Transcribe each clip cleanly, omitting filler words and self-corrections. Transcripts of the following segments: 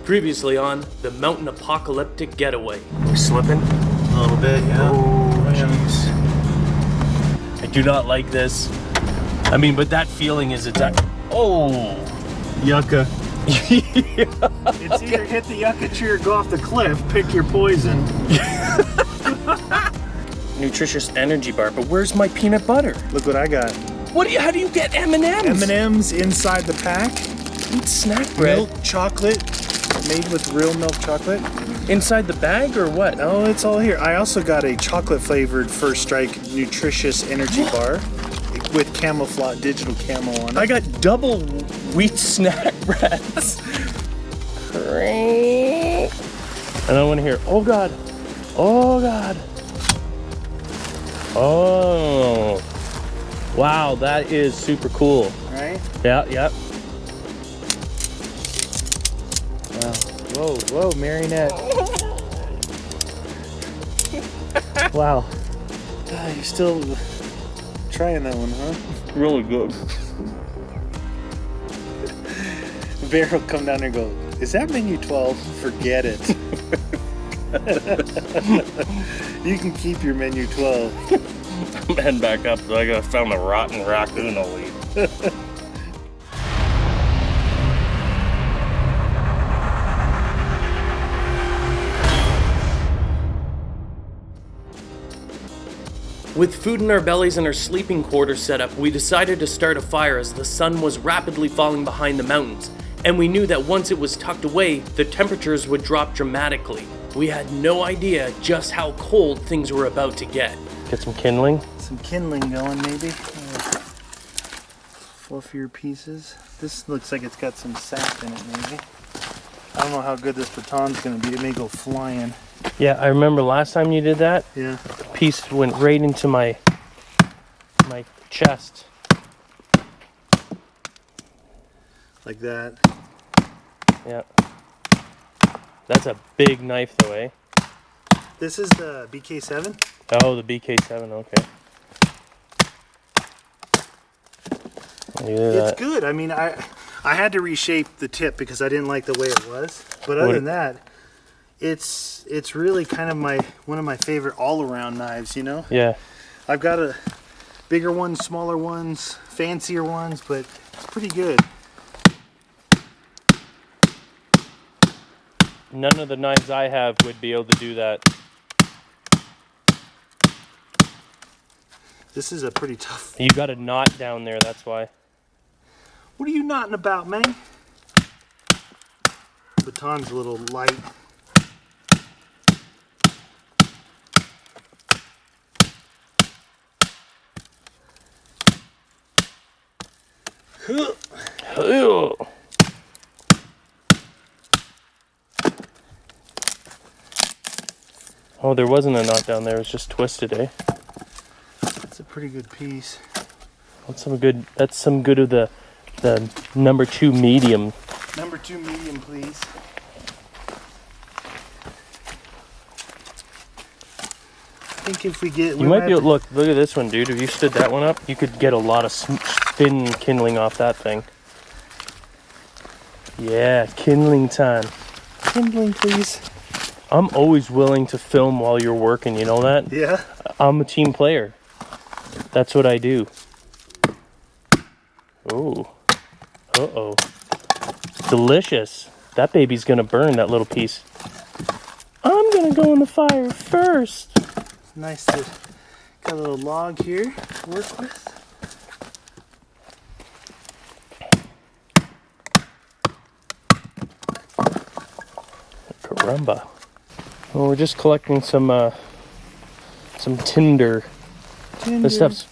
Previously on the Mountain Apocalyptic Getaway. We slipping? A little bit, yeah. Oh, jeez. I do not like this. I mean, but that feeling is exactly. Oh! Yucca. Yeah. It's either hit the yucca tree or go off the cliff. Pick your poison. Nutritious energy bar, but where's my peanut butter? Look what I got. How do you get M&Ms? M&Ms inside the pack. Eat snack bread. Milk chocolate. Made with real milk chocolate. Inside the bag or what? Oh, it's all here. I also got a chocolate flavored First Strike nutritious energy bar with camouflage, digital camo on it. I got double wheat snack breads. And I want to hear, oh God, oh God. Oh, wow, that is super cool. Right? Yeah, yeah. Wow. Whoa, whoa, marionette. Wow. You're still trying that one, huh? Really good. Bear will come down there and go, is that menu 12? Forget it. You can keep your menu 12. I'm heading back up, so I found a rotten raccoon I'll eat. With food in our bellies and our sleeping quarters set up, we decided to start a fire as the sun was rapidly falling behind the mountains, and we knew that once it was tucked away, the temperatures would drop dramatically. We had no idea just how cold things were about to get. Get some kindling. Some kindling going, maybe. Fluffier pieces. This looks like it's got some sap in it, maybe. I don't know how good this baton's gonna be. It may go flying. Yeah, I remember last time you did that. Yeah. The piece went right into my chest. Like that. Yeah. That's a big knife though, eh? This is the BK7. Oh, the BK7, okay. It's good. I mean, I had to reshape the tip because I didn't like the way it was. But other than that, it's really kind of one of my favorite all-around knives, you know? Yeah. I've got a bigger ones, smaller ones, fancier ones, but it's pretty good. None of the knives I have would be able to do that. This is a pretty tough. You got a knot down there, that's why. What are you knotting about, man? Baton's a little light. Oh, there wasn't a knot down there. It was just twisted, eh? That's a pretty good piece. That's some good. That's some good of the number 2 medium. Number 2 medium, please. I think if we get, you might be able to look at this one, dude. If you stood that one up, you could get a lot of thin kindling off that thing. Yeah, kindling time. Kindling, please. I'm always willing to film while you're working, you know that? Yeah. I'm a team player. That's what I do. Oh. Uh-oh. Delicious. That baby's gonna burn, that little piece. I'm gonna go in the fire first. It's nice to got a little log here to work with. Caramba. Well, we're just collecting some tinder. This stuff's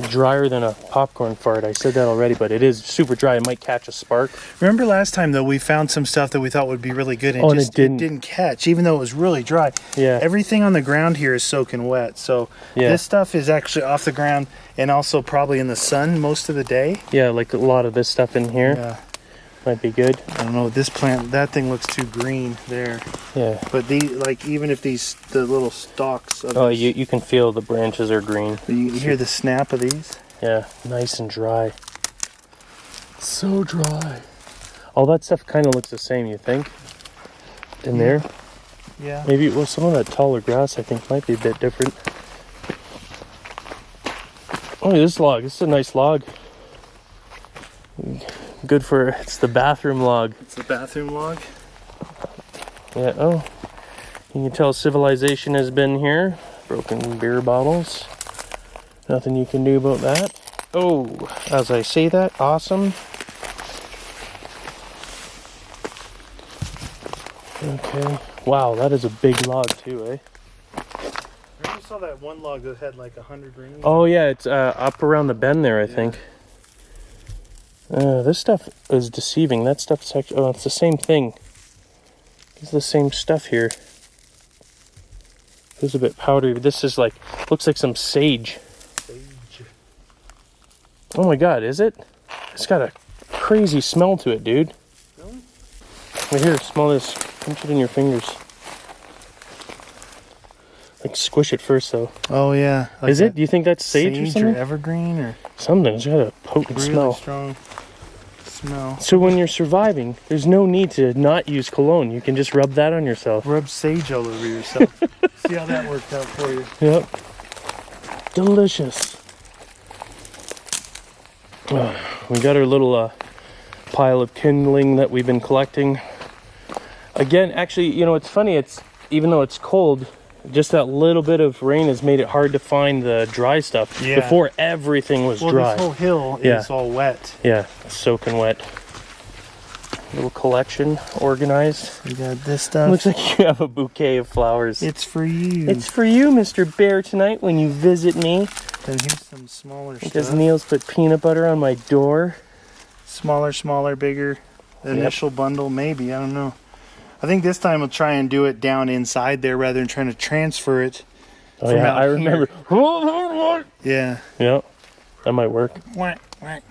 drier than a popcorn fart. I said that already, but it is super dry. It might catch a spark. Remember last time, though, we found some stuff that we thought would be really good, and it didn't catch, even though it was really dry. Yeah. Everything on the ground here is soaking wet, so this stuff is actually off the ground and also probably in the sun most of the day. Yeah, like a lot of this stuff in here. Yeah. Might be good. I don't know, this plant, that thing looks too green there. Yeah. But even if the little stalks of you can feel the branches are green. You hear the snap of these? Yeah, nice and dry. So dry. All that stuff kind of looks the same, you think? in there. Yeah. Maybe, well, some of that taller grass I think might be a bit different. Oh, this log. This is a nice log. Good for, it's the bathroom log. It's the bathroom log. Yeah, oh. You can tell civilization has been here. Broken beer bottles. Nothing you can do about that. Oh, as I say that, awesome. Okay. Wow, that is a big log too, eh? I saw that one log that had like 100 rings. Oh yeah, it's up around the bend there, I think. This stuff is deceiving. That stuff's actually, oh, it's the same thing. It's the same stuff here. It's a bit powdery, but this is like, looks like some sage. Oh my god, is it? It's got a crazy smell to it, dude. Really? Right here, smell this. Pinch it in your fingers. Like squish it first though. Oh yeah. Like is it? Do you think that's sage or something? Or evergreen or something. It's got a potent really smell. Strong smell. So when you're surviving, there's no need to not use cologne. You can just rub that on yourself. Rub sage all over yourself. See how that worked out for you. Yep. Delicious. We got our little pile of kindling that we've been collecting. Again, actually, you know, it's funny. It's even though it's cold, just that little bit of rain has made it hard to find the dry stuff. Yeah. Before everything was dry. This whole hill is all wet. Yeah, soaking wet. Little collection organized. You got this stuff. Looks like you have a bouquet of flowers. It's for you. It's for you, Mr. Bear, tonight when you visit me. Then here's some smaller Because stuff. Neil's put peanut butter on my door. Smaller, bigger. The initial bundle, maybe. I don't know. I think this time we'll try and do it down inside there rather than trying to transfer it. Oh yeah, I remember. Yeah. Yeah, that might work. Whack, whack.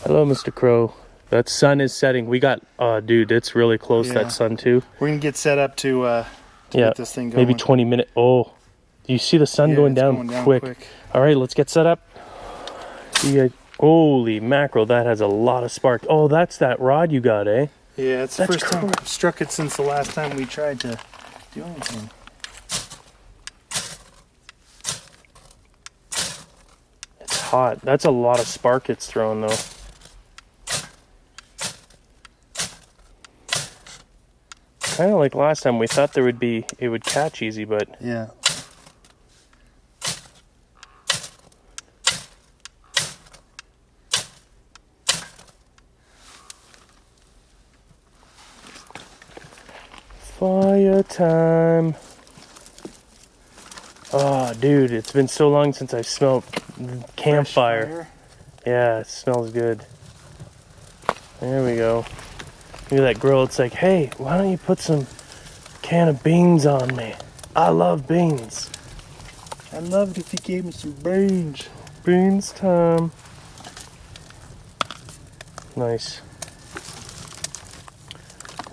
Hello, Mr. Crow. That sun is setting. We got, dude, it's really close, that sun too. We're going to get set up to get this thing going. Maybe 20 minutes. Oh, do you see the sun going down quick? All right, let's get set up. Holy mackerel, that has a lot of spark. Oh, that's that rod you got, eh? Yeah, it's the first time I've struck it since the last time we tried to do anything. It's hot. That's a lot of spark it's throwing, though. Kind of like last time, we thought it would catch easy, but yeah. Fire time. Oh, dude, it's been so long since I smelled campfire. Yeah, it smells good. There we go. Look at that grill. It's like, hey, why don't you put some can of beans on me? I love beans. I loved if you gave me some beans. Beans time. Nice.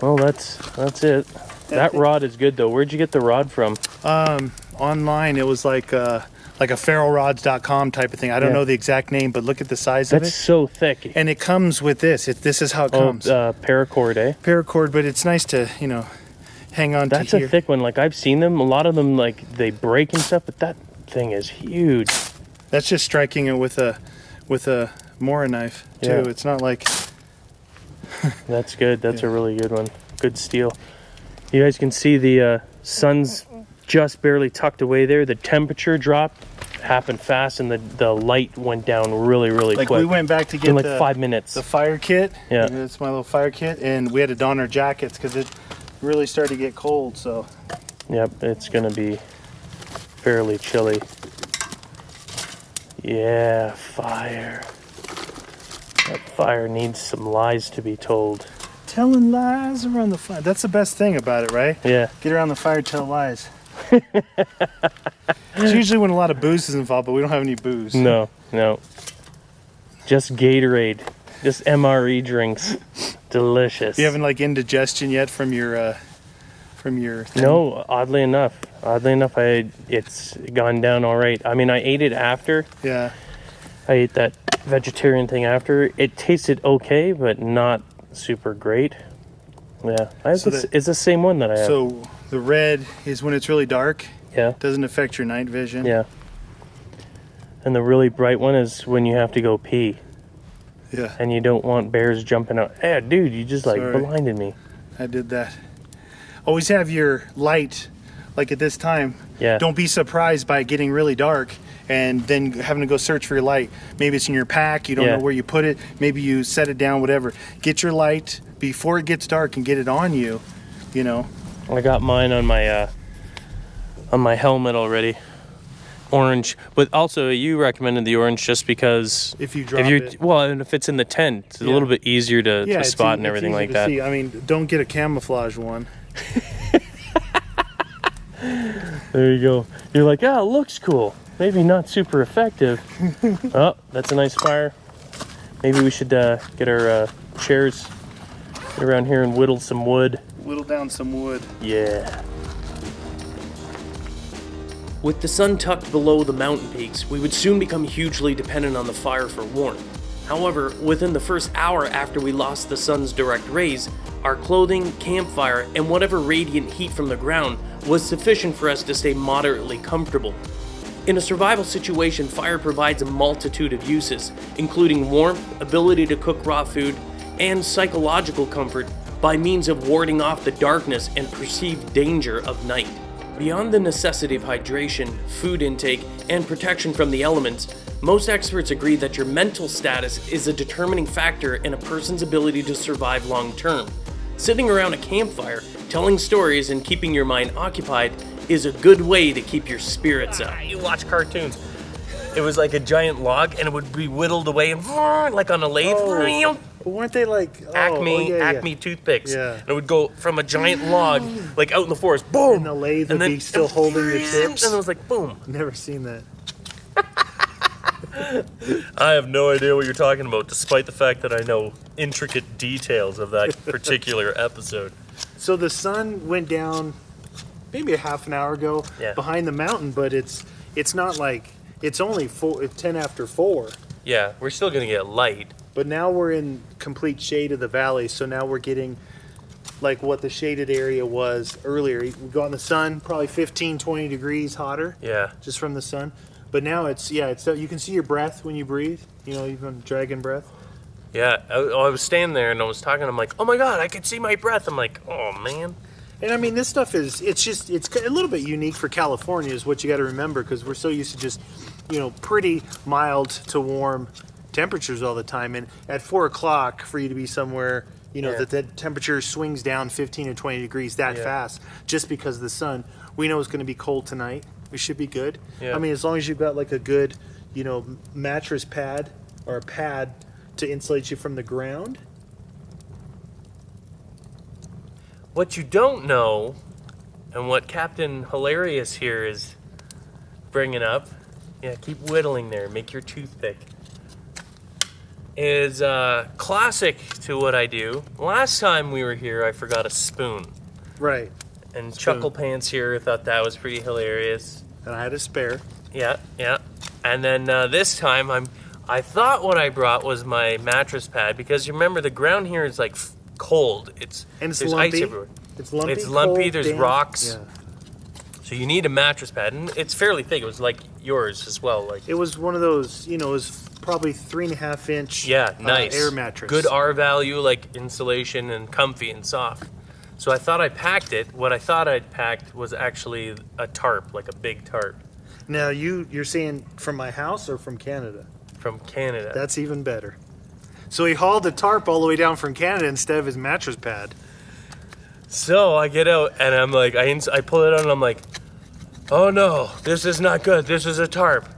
Well, that's it. That rod is good though. Where'd you get the rod from? Online. It was like a feralrods.com type of thing. I don't know the exact name, but look at the size of it. That's so thick. And it comes with this. This is how it comes. Paracord, eh? Paracord, but it's nice to, hang on to here. That's a thick one. Like I've seen them. A lot of them, like they break and stuff, but that thing is huge. That's just striking it with a Mora knife too. Yeah. It's not like. That's good. That's a really good one. Good steel. You guys can see the sun's just barely tucked away there. The temperature drop happened fast, and the light went down really quick. We went back to get in like 5 minutes. The fire kit. Yeah, it's my little fire kit, and we had to don our jackets because it really started to get cold. So. Yep, it's gonna be fairly chilly. Yeah, fire. That fire needs some lies to be told. Telling lies around the fire. That's the best thing about it, right? Yeah. Get around the fire, tell lies. It's usually when a lot of booze is involved, but we don't have any booze. No. Just Gatorade. Just MRE drinks. Delicious. You haven't indigestion yet from your thing? No, oddly enough, it's gone down all right. I mean, I ate it after. Yeah. I ate that vegetarian thing after. It tasted okay, but not super great. Yeah, So it's the same one that I have. So the red is when it's really dark. Yeah. Doesn't affect your night vision. Yeah. And the really bright one is when you have to go pee. Yeah. And you don't want bears jumping out. Hey, dude, you just Sorry. blinded me. I did that. Always have your light, like at this time. Yeah. Don't be surprised by it getting really dark and then having to go search for your light. Maybe it's in your pack. You don't know where you put it. Maybe you set it down, whatever. Get your light before it gets dark and get it on you, you know. I got mine on my helmet already. Orange, but also you recommended the orange just because If you drop it. Well, and if it's in the tent, it's a little bit easier to spot and everything like that. See. I mean, don't get a camouflage one. There you go. You're like, it looks cool. Maybe not super effective. Oh, that's a nice fire. Maybe we should get our chairs, get around here and whittle some wood. Whittle down some wood. Yeah. With the sun tucked below the mountain peaks, we would soon become hugely dependent on the fire for warmth. However, within the first hour after we lost the sun's direct rays, our clothing, campfire, and whatever radiant heat from the ground was sufficient for us to stay moderately comfortable. In a survival situation, fire provides a multitude of uses, including warmth, ability to cook raw food, and psychological comfort by means of warding off the darkness and perceived danger of night. Beyond the necessity of hydration, food intake, and protection from the elements, most experts agree that your mental status is a determining factor in a person's ability to survive long term. Sitting around a campfire, telling stories, and keeping your mind occupied is a good way to keep your spirits up. You watch cartoons. It was like a giant log, and it would be whittled away, and like on a lathe. But weren't they like Acme toothpicks? Yeah. And it would go from a giant log, like out in the forest, boom. And the lathe would be still holding the tips. And it was like boom. Never seen that. I have no idea what you're talking about, despite the fact that I know intricate details of that particular episode. So the sun went down maybe a half an hour ago behind the mountain, but it's not like it's only 10 after 4. Yeah, we're still gonna get light. But now we're in complete shade of the valley, so now we're getting like what the shaded area was earlier. We go out in the sun, probably 15, 20 degrees hotter. Yeah. Just from the sun. But now it's you can see your breath when you breathe, even dragon breath. Yeah, I was standing there and I was talking, I'm like, oh my God, I can see my breath. I'm like, oh man. And I mean, this stuff it's a little bit unique for California is what you got to remember, because we're so used to just, pretty mild to warm temperatures all the time. And at 4 o'clock for you to be somewhere, that the temperature swings down 15 or 20 degrees that fast just because of the sun. We know it's going to be cold tonight. We should be good. Yeah. I mean, as long as you've got like a good, mattress pad or a pad to insulate you from the ground. What you don't know, and what Captain Hilarious here is bringing up, keep whittling there, make your toothpick, is classic to what I do. Last time we were here, I forgot a spoon. Right. And Chuckle Pants here thought that was pretty hilarious. And I had a spare. Yeah. And then this time, I thought what I brought was my mattress pad, because you remember the ground here is like cold. There's lumpy. ice everywhere. It's lumpy. It's lumpy. Cold, there's damp. rocks. Yeah. So you need a mattress pad, and it's fairly thick. It was like yours as well. Like it was one of those. It was probably 3.5 inch. Yeah, nice air mattress. Good R value, like insulation and comfy and soft. So I thought I packed it. What I thought I'd packed was actually a tarp, like a big tarp. Now you're saying from my house or from Canada? From Canada. That's even better. So he hauled the tarp all the way down from Canada instead of his mattress pad. So I get out and I'm like, I pull it out and I'm like, oh no, this is not good. This is a tarp.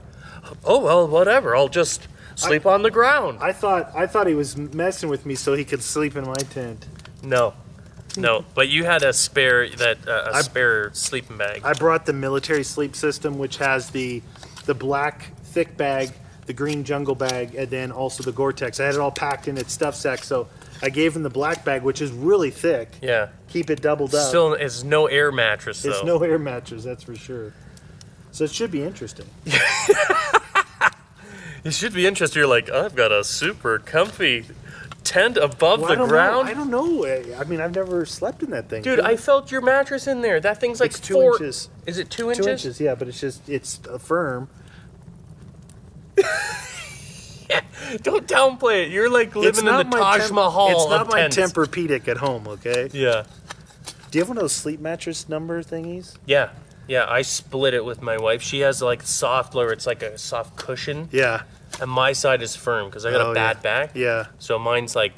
Oh well, whatever. I'll just sleep on the ground. I thought he was messing with me so he could sleep in my tent. No, but you had a spare spare sleeping bag. I brought the military sleep system, which has the black thick bag, the green jungle bag, and then also the Gore-Tex. I had it all packed in its stuff sack, so I gave him the black bag, which is really thick. Yeah. Keep it doubled up. Still, it's no air mattress, though. It's no air mattress, that's for sure. So it should be interesting. It should be interesting. You're like, I've got a super comfy tent above Well, the I don't ground? know. I don't know. I mean, I've never slept in that thing. Dude, I felt your mattress in there. That thing's like It's 2 4 inches. Is it 2 2 inches? inches, yeah, but it's firm. Don't downplay it. You're like living in the Taj Mahal It's not of my tents. Tempur-Pedic at home, okay? Yeah. Do you have one of those sleep mattress number thingies? Yeah. Yeah, I split it with my wife. She has like soft lower. It's like a soft cushion. Yeah. And my side is firm because I got a bad back. Yeah. So mine's like,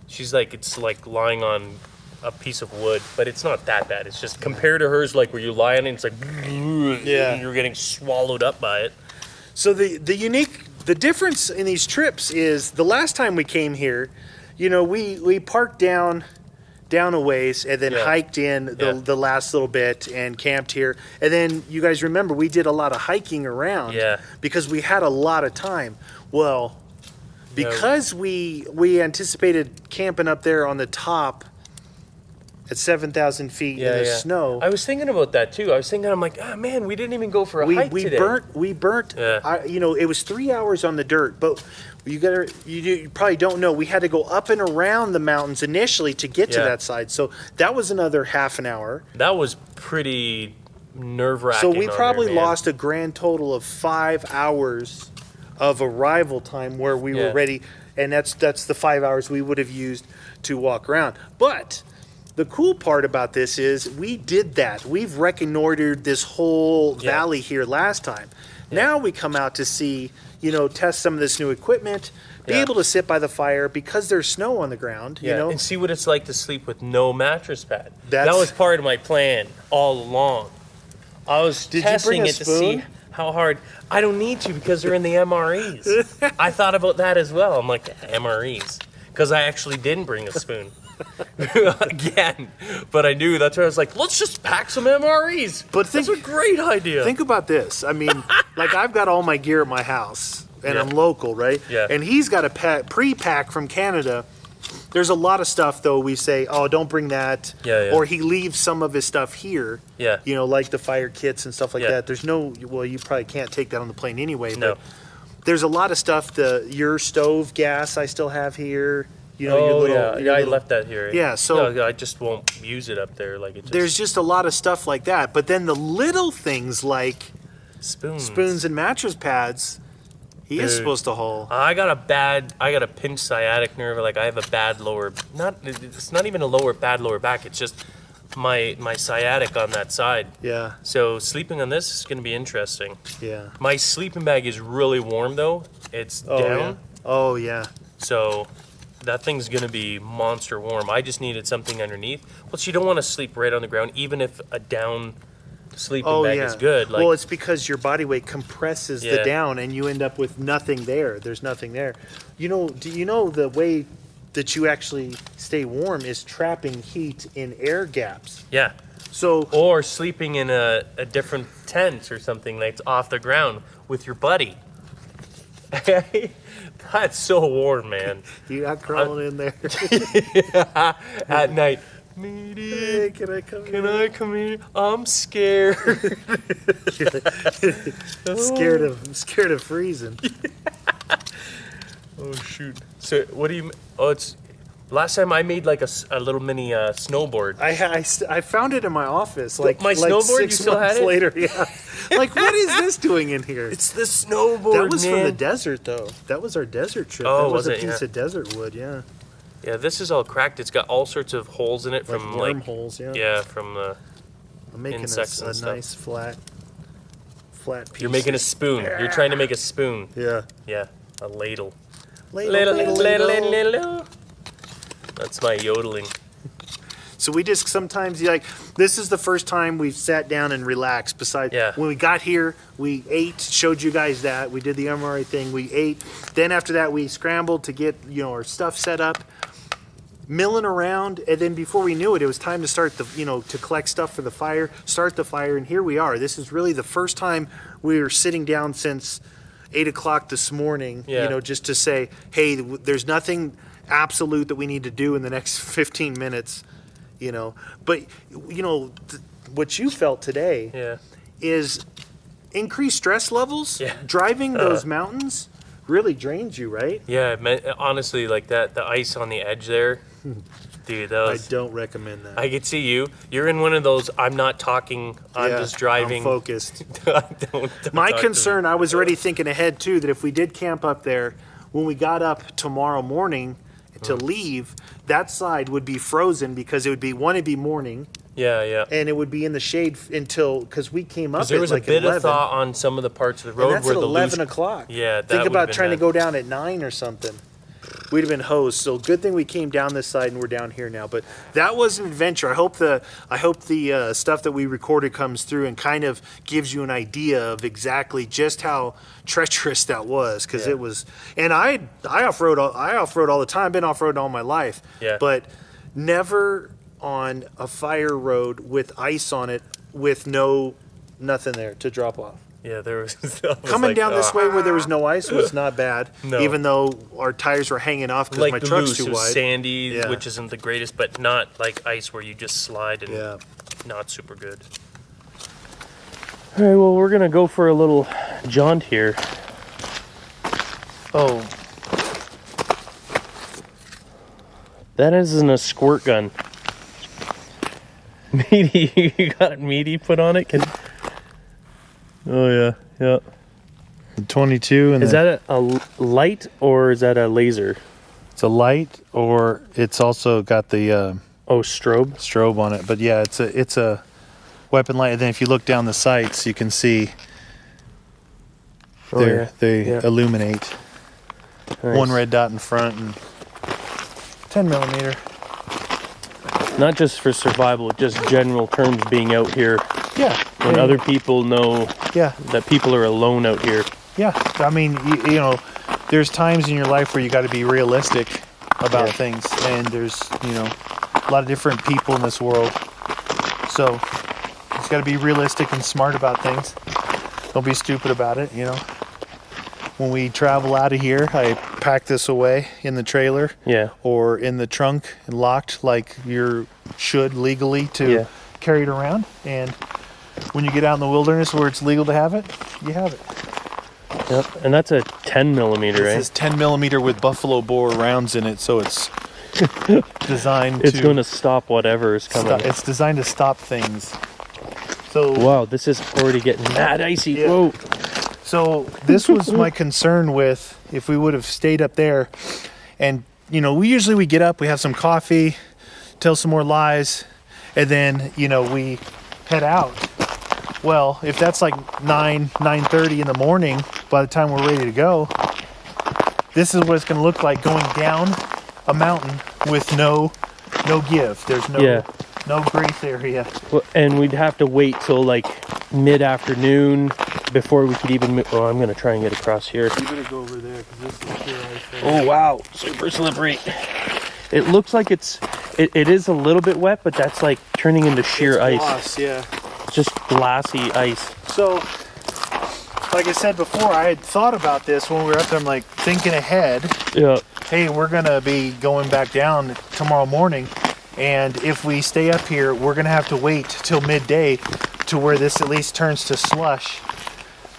she's like, it's like lying on a piece of wood, but it's not that bad. It's just compared to hers, like where you lie on it, it's like, Yeah. you're getting swallowed up by it. So the difference in these trips is the last time we came here, you know, we parked down a ways and then hiked in the last little bit and camped here. And then you guys remember we did a lot of hiking around because we had a lot of time. Well, because we anticipated camping up there on the top at 7,000 feet in the snow. I was thinking about that too. I was thinking, I'm like, oh man, we didn't even go for a hike today. We burnt. You know, it was 3 hours on the dirt, but you probably don't know. We had to go up and around the mountains initially to get to that side. So that was another half an hour. That was pretty nerve-wracking. So we probably lost a grand total of 5 hours of arrival time where we were ready, and that's the 5 hours we would have used to walk around. But the cool part about this is we did that. We've reconnoitered this whole valley here last time. Now we come out to see, you know, test some of this new equipment, be able to sit by the fire because there's snow on the ground, you know. And see what it's like to sleep with no mattress pad. That was part of my plan all along. I was testing it to see how hard. I don't need to because they're in the MREs. I thought about that as well. I'm like, MREs. Because I actually didn't bring a spoon. Again, but I knew that's why I was like, let's just pack some MREs. But that's a great idea. Think about this. I mean, like I've got all my gear at my house, and I'm local, right? Yeah. And he's got a pre-pack from Canada. There's a lot of stuff though. We say, oh, don't bring that. Or he leaves some of his stuff here. Yeah. You know, like the fire kits and stuff like that. There's no. Well, you probably can't take that on the plane anyway. No. But there's a lot of stuff. Your stove gas I still have here. You know, I left that here. Yeah, so I just won't use it up there. Like there's just a lot of stuff like that. But then the little things like spoons and mattress pads, he is supposed to haul. I got a pinched sciatic nerve. Like I have a bad it's not even a bad lower back. It's just my sciatic on that side. Yeah. So sleeping on this is going to be interesting. Yeah. My sleeping bag is really warm though. It's down. Yeah. Oh yeah. So that thing's gonna be monster warm. I just needed something underneath. Plus, you don't want to sleep right on the ground, even if a down sleeping bag is good. Like, well, it's because your body weight compresses the down, and you end up with nothing there. There's nothing there. You know? Do you know the way that you actually stay warm is trapping heat in air gaps? Yeah. So or sleeping in a different tent or something that's off the ground with your buddy. That's so warm, man. You're not crawling in there. At night. Hey, can I come in? I come in? I'm scared. scared of freezing. Oh shoot. So what do you? Oh, it's. Last time I made like a little mini snowboard. I found it in my office. Like my snowboard. 6 you still months had it? later. Yeah. Like what is this doing in here? It's the snowboard. That was from the desert though. That was our desert trip. Oh, that was a piece of desert wood. Yeah. Yeah, this is all cracked. It's got all sorts of holes in it from wormholes. Yeah. Yeah, from the I'm making insects a and stuff. nice flat piece. You're making a spoon. You're trying to make a spoon. Yeah. Yeah, a ladle. Ladle. That's my yodeling. So we just sometimes this is the first time we've sat down and relaxed. Besides, when we got here, we ate, showed you guys that. We did the MRI thing, we ate. Then after that, we scrambled to get our stuff set up, milling around. And then before we knew it, it was time to start to collect stuff for the fire, start the fire. And here we are. This is really the first time we were sitting down since 8 o'clock this morning, just to say, hey, there's nothing absolute that we need to do in the next 15 minutes, but what you felt today is increased stress levels. Driving those mountains really drains you, right? Yeah, honestly, like that, the ice on the edge there, dude, that I was... don't recommend that. I could see you. You're in one of those, I'm not talking, I'm just driving. I'm focused. don't My talk to concern, me. I was already thinking ahead too, that if we did camp up there, when we got up tomorrow morning to leave, that side would be frozen because it would be, one, it'd be morning, Yeah. and it would be in the shade until, because we came up Because there at was like a bit 11. of thought on some of the parts of the road And that's where at the 11 loose... o'clock. Yeah, that Think would've about been trying to bad. go down at 9 or something. We'd have been hosed. So good thing we came down this side and we're down here now. But that was an adventure. I hope the stuff that we recorded comes through and kind of gives you an idea of exactly just how treacherous that was, because it was. And I off-road all the time. I've been off-roading all my life. Yeah. But never on a fire road with ice on it with nothing there to drop off. Yeah, there was... Coming down this way where there was no ice was not bad. No. Even though our tires were hanging off because like my truck's loose, too it was wide. sandy, Yeah. which isn't the greatest, but not like ice where you just slide and Yeah. not super good. All right, well, we're gonna go for a little jaunt here. Oh, that isn't a squirt gun. Meaty, you got meaty put on it? Oh yeah. The 22 and Is that a light or is that a laser? it's a light, or it's also got the Oh, strobe. strobe on it. But yeah, it's a weapon light. And then if you look down the sights, you can see they illuminate. Nice. One red dot in front and 10 millimeter. Not just for survival, just general terms being out here Yeah. when other people know Yeah. that people are alone out here. Yeah. I mean, you know, there's times in your life where you got to be realistic about things, and there's, you know, a lot of different people in this world. So you just got to be realistic and smart about things. Don't be stupid about it, you know. When we travel out of here, I pack this away in the trailer Yeah. or in the trunk and locked like you should legally to carry it around. And when you get out in the wilderness where it's legal to have it, you have it. Yep. And that's a 10 millimeter, This right? is 10 millimeter with buffalo bore rounds in it, so it's designed It's to... going to stop whatever is coming. It's designed to stop things. So, Wow, this is already getting mad icy. Yeah. Whoa. so this was my concern with if we would have stayed up there. And, you know, we get up, we have some coffee, tell some more lies, and then, you know, we head out. Well, if that's like 9:30 in the morning, by the time we're ready to go, this is what it's going to look like going down a mountain with no give. There's no grace area. Well, and we'd have to wait till like mid-afternoon before we could even move. Oh, I'm going to try and get across here. You better go over there because this is pure ice. Oh, wow. Super slippery. It looks like it is a little bit wet, but that's like turning into sheer ice. Gloss, yeah. Just glassy ice. So, like I said before, I had thought about this when we were up there. I'm like thinking ahead. Yeah. Hey, we're gonna be going back down tomorrow morning, and if we stay up here, we're gonna have to wait till midday to where this at least turns to slush.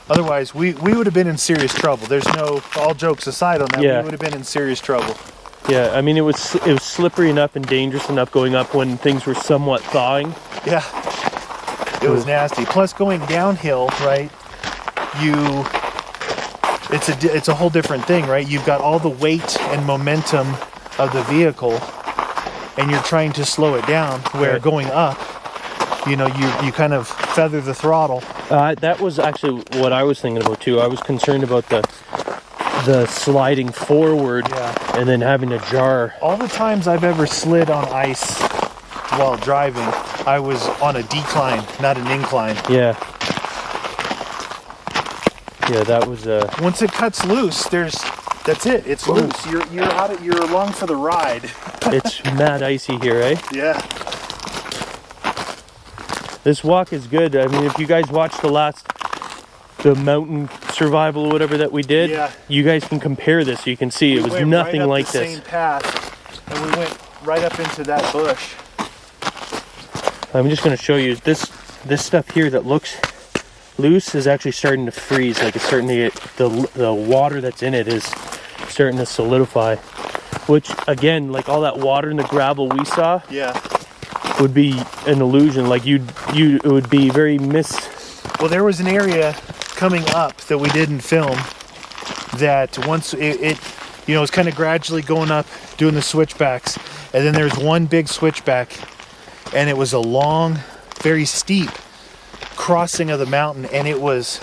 Otherwise, we would have been in serious trouble. There's no, all jokes aside on that, Yeah. we would have been in serious trouble. Yeah, I mean, it was slippery enough and dangerous enough going up when things were somewhat thawing. Yeah, it was nasty. Plus, going downhill, right? It's a whole different thing, right? You've got all the weight and momentum of the vehicle, and you're trying to slow it down. Where Right. going up, you know, you kind of feather the throttle. That was actually what I was thinking about too. I was concerned about the sliding forward and then having to jar. All the times I've ever slid on ice while driving, I was on a decline, not an incline. Yeah. Yeah, that was Once it cuts loose, that's it. It's loose. You're along for the ride. it's mad icy here, eh? Yeah. This walk is good. I mean, if you guys watched the mountain survival or whatever that we did, Yeah. you guys can compare this. So you can see it was went nothing right up like the this. same path, and we went right up into that bush. I'm just going to show you this stuff here that looks loose is actually starting to freeze. Like it's starting to get, the water that's in it is starting to solidify. Which again, like all that water in the gravel we saw, Yeah. would be an illusion. Like it would be very Well, there was an area coming up that we didn't film that once it you know, it's kind of gradually going up, doing the switchbacks. And then there's one big switchback, and it was a long, very steep crossing of the mountain, and it was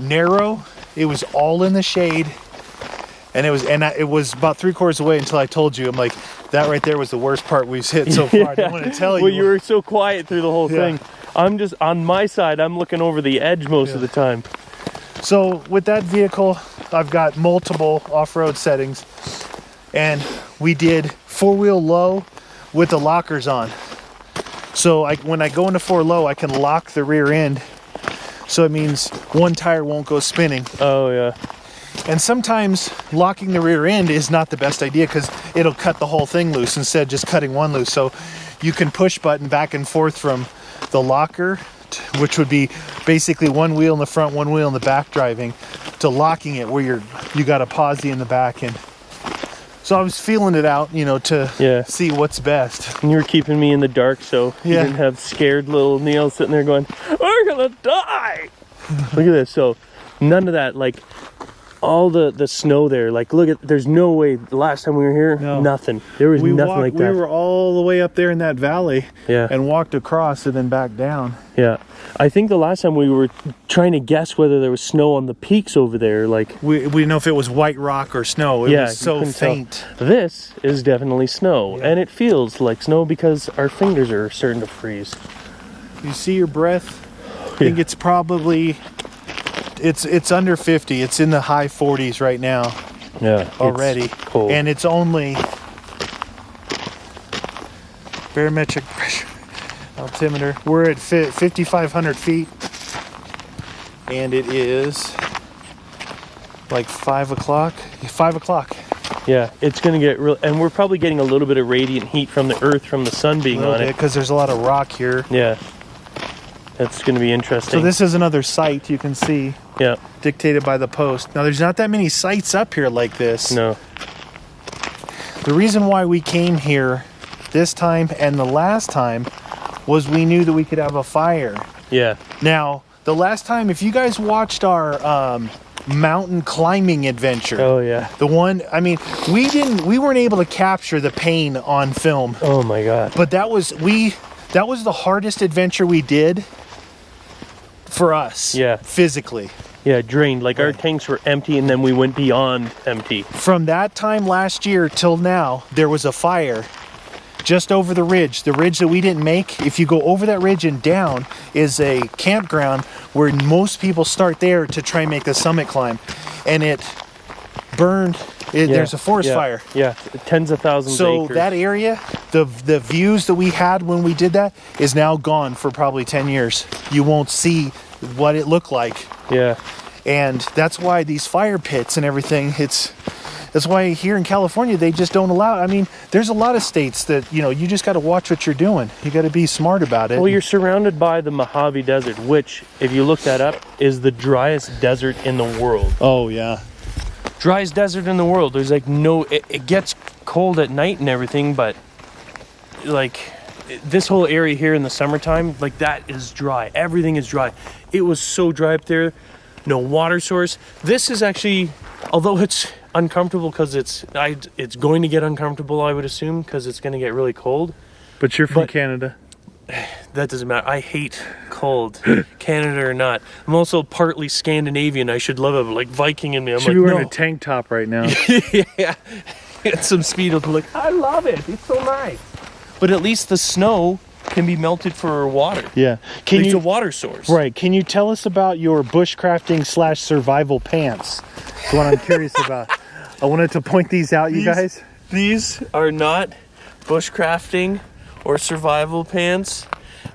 narrow. It was all in the shade. And it was about 3/4 away until I told you. I'm like, that right there was the worst part we've hit so far. I didn't want to tell you. Well, you were so quiet through the whole thing. I'm just, on my side, I'm looking over the edge most of the time. So with that vehicle, I've got multiple off-road settings. And we did 4-wheel low with the lockers on. So when I go into 4 low, I can lock the rear end. So it means one tire won't go spinning. Oh, yeah. And sometimes locking the rear end is not the best idea because it'll cut the whole thing loose instead of just cutting one loose. So you can push button back and forth from the locker, which would be basically one wheel in the front, one wheel in the back driving, to locking it where you got a posi in the back. And so I was feeling it out, you know, to see what's best. And you were keeping me in the dark, so you didn't have scared little Neil sitting there going, "We're gonna die." Look at this. So none of that, like all the snow there, like look at, there's no way the last time we were here, nothing. There was nothing like that. We were all the way up there in that valley Yeah. and walked across and then back down. Yeah. I think the last time we were trying to guess whether there was snow on the peaks over there, like We didn't know if it was white rock or snow. It was so faint. This is definitely snow, and it feels like snow because our fingers are starting to freeze. You see your breath? I think it's probably it's under 50. It's in the high 40s right now Yeah. already. It's cold. And it's only barometric pressure altimeter. We're at 5,500 feet. And it is like 5 o'clock. 5 o'clock. Yeah, it's gonna get real, and we're probably getting a little bit of radiant heat from the earth, from the sun being on it. Because there's a lot of rock here. Yeah, that's gonna be interesting. So this is another site you can see. Yeah. Dictated by the post. Now there's not that many sites up here like this. No. The reason why we came here this time and the last time was we knew that we could have a fire. Yeah. Now, the last time, if you guys watched our mountain climbing adventure. Oh yeah. The one, I mean, we weren't able to capture the pain on film. Oh my God. But that was the hardest adventure we did for us. Yeah. Physically. Yeah, drained. Like our tanks were empty, and then we went beyond empty. From that time last year till now, there was a fire just over the ridge that we didn't make. If you go over that ridge and down is a campground where most people start there to try and make the summit climb, and it burned. There's a forest fire. Yeah, tens of thousands of acres. So that area, the views that we had when we did that is now gone for probably 10 years. You won't see what it looked like. Yeah. And that's why these fire pits and everything, that's why here in California, they just don't allow. I mean, there's a lot of states that, you know, you just got to watch what you're doing. You got to be smart about it. Well, you're surrounded by the Mojave Desert, which, if you look that up, is the driest desert in the world. Oh, yeah. Driest desert in the world. There's like it gets cold at night and everything, but like this whole area here in the summertime, like that is dry. Everything is dry. It was so dry up there. No water source. This is actually, although it's uncomfortable because it's going to get uncomfortable, I would assume, because it's going to get really cold. But you're from Canada. That doesn't matter. I hate cold, Canada or not. I'm also partly Scandinavian. I should love it, like Viking in me. I'm Should like, be wearing no. a tank top right now. Yeah, and some Speedos. I'm like, I love it. It's so nice. But at least the snow can be melted for water. Yeah. It's a water source. Right. Can you tell us about your bushcrafting / survival pants? That's what I'm curious about. I wanted to point these out, you guys. These are not bushcrafting or survival pants,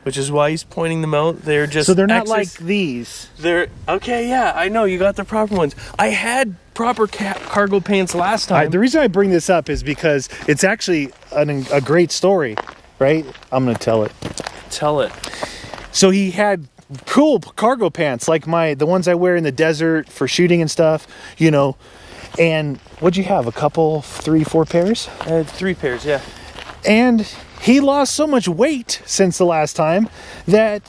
which is why he's pointing them out. They're just So they're not like these. They're okay. Yeah, I know you got the proper ones. I had proper cargo pants last time. The reason I bring this up is because it's actually a great story, right? I'm gonna tell it. Tell it. So he had cool cargo pants like the ones I wear in the desert for shooting and stuff, you know. And what'd you have? A couple, 3, 4 pairs? 3 pairs, yeah. And he lost so much weight since the last time that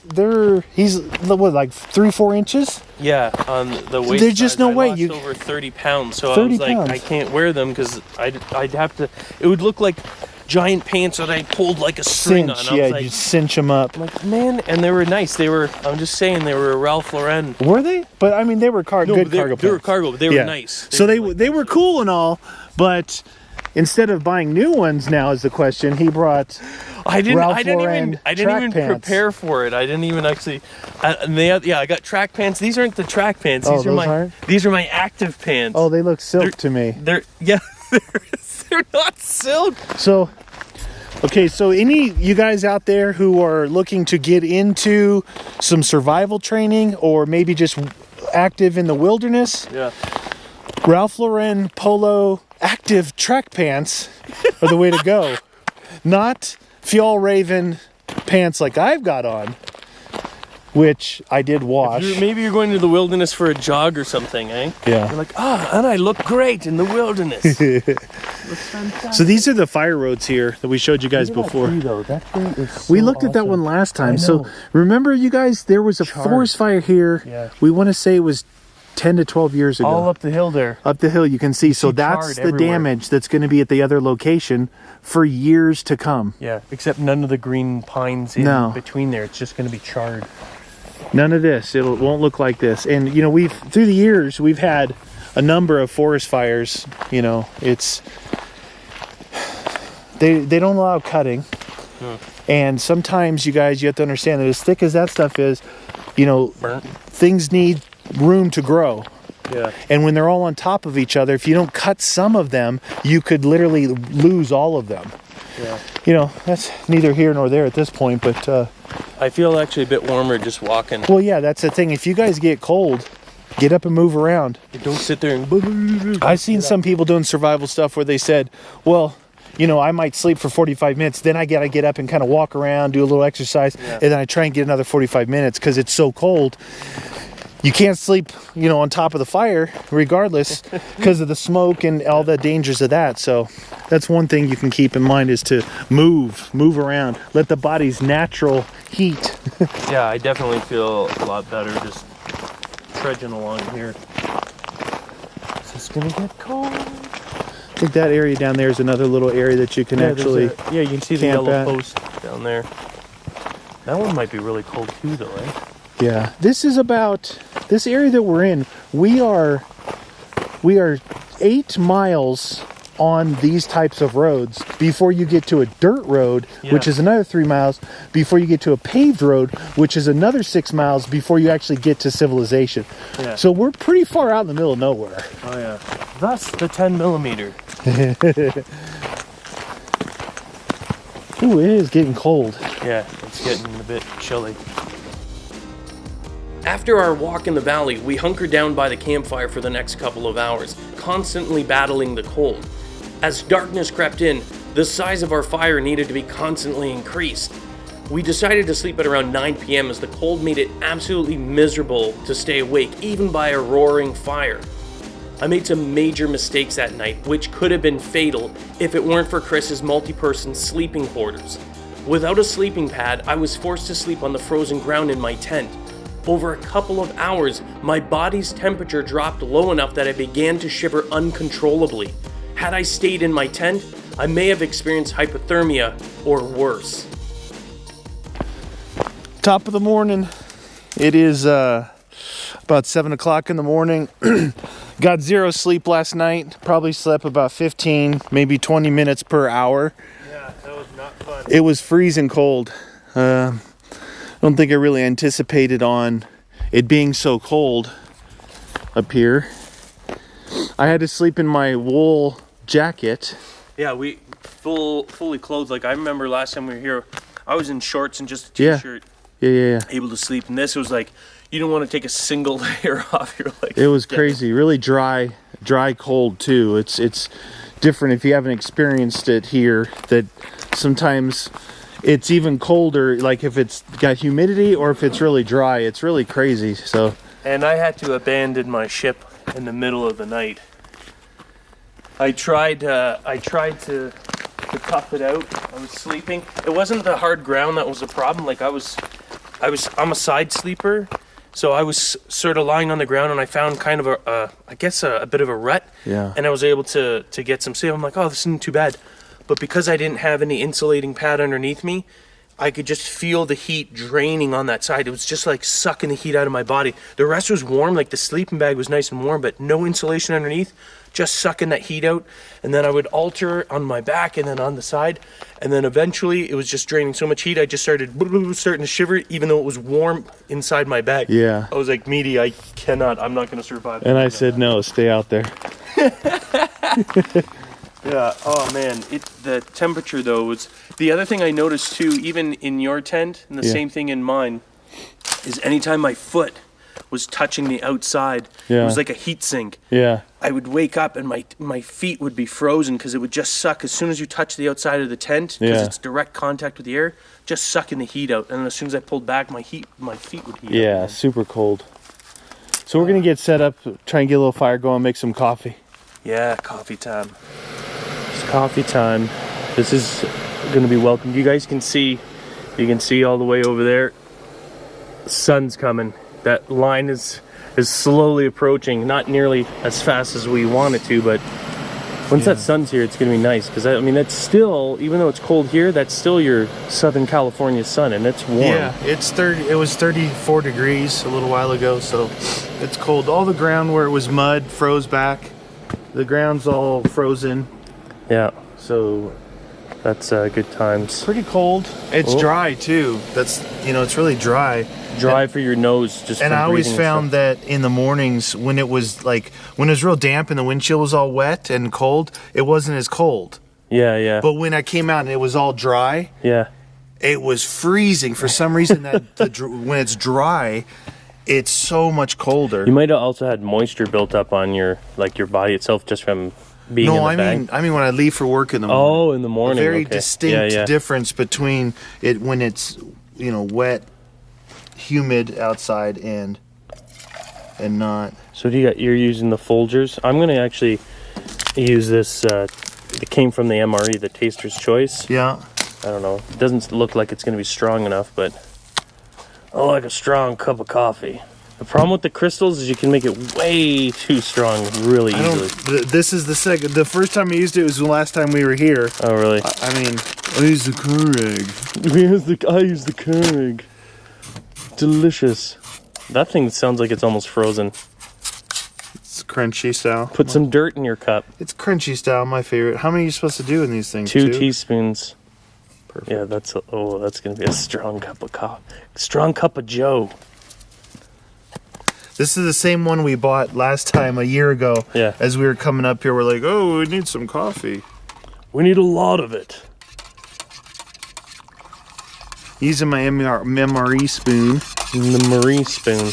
he's what, like 3-4 inches? Yeah, on the waist. There's just no way you over 30 pounds. So 30 I was like, pounds. I can't wear them because I'd have to. It would look like giant pants that I pulled like a string Cinch, on. I yeah, was like, you cinch them up. I'm like, man, and they were nice. They were. I'm just saying, they were Ralph Lauren. Were they? But I mean, they were good cargo pants. They were cargo, but they were nice. They were cool and all, but instead of buying new ones now is the question. He brought I didn't Lauren even pants. prepare for it. I didn't even actually. I got track pants. These aren't the track pants. Oh, These are these are my active pants. Oh, they look silk to me. They're not silk. So, okay, so any you guys out there who are looking to get into some survival training or maybe just active in the wilderness, Yeah. Ralph Lauren Polo active track pants are the way to go. Not Fjallraven pants like I've got on, which I did wash. Maybe you're going to the wilderness for a jog or something, eh? Yeah. You're like, and I look great in the wilderness. Looks fantastic. So these are the fire roads here that we showed you guys before. That thing is so We looked at that awesome. one last time. I So know. remember, you guys, there was a forest fire here. Yeah. We want to say it was 10 to 12 years ago. all up the hill there. Up the hill, you can see. So see that's charred the everywhere. damage that's going to be at the other location for years to come. Yeah, except none of the green pines in No. between there. It's just going to be charred. None of this. It won't look like this. And you know, through the years we've had a number of forest fires. You know, it's they don't allow cutting. And sometimes, you guys, you have to understand that as thick as that stuff is, you know, Burnt. things need room to grow. Yeah. And when they're all on top of each other, if you don't cut some of them, you could literally lose all of them. Yeah. You know, that's neither here nor there at this point, but I feel actually a bit warmer just walking. well, yeah, that's the thing. If you guys get cold, get up and move around. Don't sit there and. I've seen some people doing survival stuff where they said, well, you know, I might sleep for 45 minutes, then I gotta get up and kind of walk around, do a little exercise, and then I try and get another 45 minutes because it's so cold. You can't sleep, you know, on top of the fire regardless because of the smoke and all the dangers of that. So that's one thing you can keep in mind, is to move around, let the body's natural heat. Yeah, I definitely feel a lot better just trudging along here. It's just gonna get cold. I think that area down there is another little area that you can actually you can see the camp yellow at. post down there. That one might be really cold too, though, eh? Yeah, this area that we're in. We are 8 miles on these types of roads before you get to a dirt road, which is another 3 miles, before you get to a paved road, which is another 6 miles before you actually get to civilization. Yeah. So we're pretty far out in the middle of nowhere. Oh yeah. Thus the 10 millimeter. Ooh, it is getting cold. Yeah, it's getting a bit chilly. After our walk in the valley, we hunkered down by the campfire for the next couple of hours, constantly battling the cold. As darkness crept in, the size of our fire needed to be constantly increased. We decided to sleep at around 9 p.m. as the cold made it absolutely miserable to stay awake, even by a roaring fire. I made some major mistakes that night, which could have been fatal if it weren't for Chris's multi-person sleeping quarters. Without a sleeping pad, I was forced to sleep on the frozen ground in my tent. Over a couple of hours, my body's temperature dropped low enough that I began to shiver uncontrollably. Had I stayed in my tent, I may have experienced hypothermia or worse. Top of the morning. It is about 7 o'clock in the morning. Got zero sleep last night. Probably slept about 15, maybe 20 minutes per hour. Yeah, that was not fun. It was freezing cold. I don't think I really anticipated on it being so cold up here. I had to sleep in my wool jacket. Yeah, we fully clothed. Like, I remember last time we were here, I was in shorts and just a t-shirt, Yeah. able to sleep. And this was like, you don't want to take a single layer off. You're like, It was crazy. Really dry cold too. It's different if you haven't experienced it here, that sometimes it's even colder, like if it's got humidity or if it's really dry. It's really crazy. So, and I had to abandon my ship in the middle of the night. I tried to cup it out. I was sleeping. It wasn't the hard ground that was the problem. Like I'm a side sleeper, so I was sort of lying on the ground, and I found kind of I guess a bit of a rut. Yeah. And I was able to get some sleep. I'm like, oh, this isn't too bad. But because I didn't have any insulating pad underneath me, I could just feel the heat draining on that side. It was just like sucking the heat out of my body. The rest was warm, like the sleeping bag was nice and warm, but no insulation underneath, just sucking that heat out. And then I would alter on my back and then on the side. And then eventually it was just draining so much heat, I just starting to shiver, even though it was warm inside my bag. Yeah. I was like, Meaty, I'm not going to survive. And I said, no, stay out there. Yeah. Oh man, the temperature though was the other thing I noticed too. Even in your tent, and the same thing in mine, is anytime my foot was touching the outside, it was like a heat sink. Yeah. I would wake up and my feet would be frozen because it would just suck as soon as you touch the outside of the tent, because it's direct contact with the air, just sucking the heat out. And as soon as I pulled back, my feet would heat up. Yeah, super cold. So we're gonna get set up, try and get a little fire going, make some coffee. Yeah, coffee time. It's coffee time. This is going to be welcome. You guys can see, all the way over there, the sun's coming. That line is slowly approaching, not nearly as fast as we want it to, but once that sun's here, it's going to be nice, because I mean, that's still, even though it's cold here, that's still your Southern California sun, and it's warm. Yeah, it was 34 degrees a little while ago, so it's cold. All the ground where it was mud froze back. The ground's all frozen. Yeah, so that's good times. Pretty cold. It's dry too. That's, it's really dry. Dry for your nose, just. And I always found that in the mornings when it was real damp and the windshield was all wet and cold, it wasn't as cold. Yeah. But when I came out and it was all dry, it was freezing for some reason. When it's dry, it's so much colder. You might have also had moisture built up on your body itself just from being in the bag. I mean when I leave for work in the morning. Oh, in the morning. A very distinct difference between it when it's wet, humid outside and not. So you're using the Folgers. I'm gonna actually use this. It came from the MRE, the Taster's Choice. Yeah. I don't know. It doesn't look like it's gonna be strong enough, but I like a strong cup of coffee. The problem with the crystals is you can make it way too strong really easily. This is the first time I used it was the last time we were here. Oh really? I mean, I use the Keurig. I use the Keurig. Delicious. That thing sounds like it's almost frozen. It's crunchy style. Put some dirt in your cup. It's crunchy style, my favorite. How many are you supposed to do in these things? 2 teaspoons. Perfect. Yeah, that's gonna be a strong cup of coffee. Strong cup of Joe. This is the same one we bought last time a year ago. Yeah. As we were coming up here, we're like, oh, we need some coffee. We need a lot of it. Using my MRE spoon. The Marie spoon.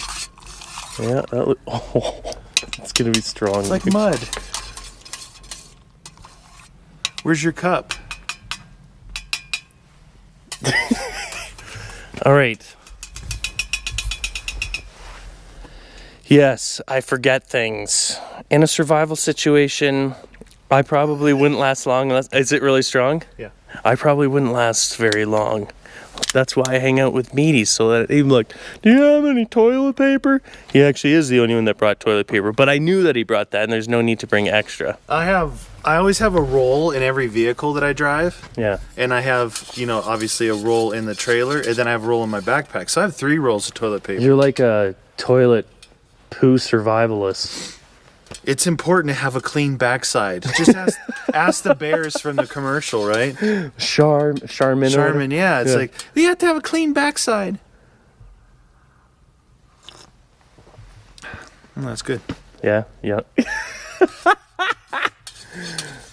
Yeah, it's gonna be strong. It's like mud. Where's your cup? All right. Yes, I forget things. In a survival situation, I probably wouldn't last long unless... Is it really strong? Yeah. I probably wouldn't last very long. That's why I hang out with Meaty, so that even like, do you have any toilet paper? He actually is the only one that brought toilet paper, but I knew that he brought that, and there's no need to bring extra. I always have a roll in every vehicle that I drive. Yeah. And I have, obviously a roll in the trailer, and then I have a roll in my backpack. So I have 3 rolls of toilet paper. You're like a toilet poo survivalist. It's important to have a clean backside. Just ask the bears from the commercial, right? Charmin, yeah. It's like, you have to have a clean backside. Oh, that's good. Yeah.